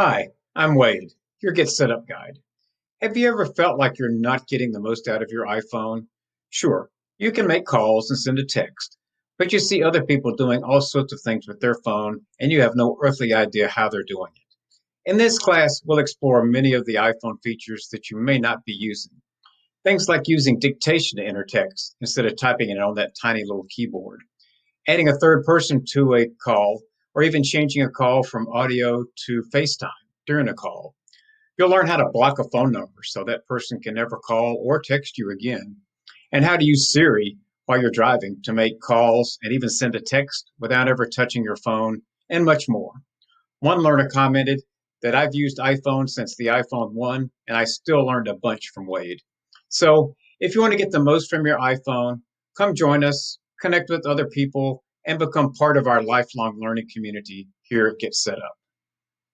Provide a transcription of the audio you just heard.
Hi, I'm Wade, your Get Set Up guide. Have you ever felt like you're not getting the most out of your iPhone? Sure, you can make calls and send a text, but you see other people doing all sorts of things with their phone, and you have no earthly idea how they're doing it. In this class, we'll explore many of the iPhone features that you may not be using. Things like using dictation to enter text instead of typing it on that tiny little keyboard, adding a third person to a call, or even changing a call from audio to FaceTime during a call. You'll learn how to block a phone number so that person can never call or text you again, and how to use Siri while you're driving to make calls and even send a text without ever touching your phone, and much more. One learner commented that I've used iPhone since the iPhone 1, and I still learned a bunch from Wade. So, if you want to get the most from your iPhone, come join us, connect with other people, and become part of our lifelong learning community here at Get Set Up.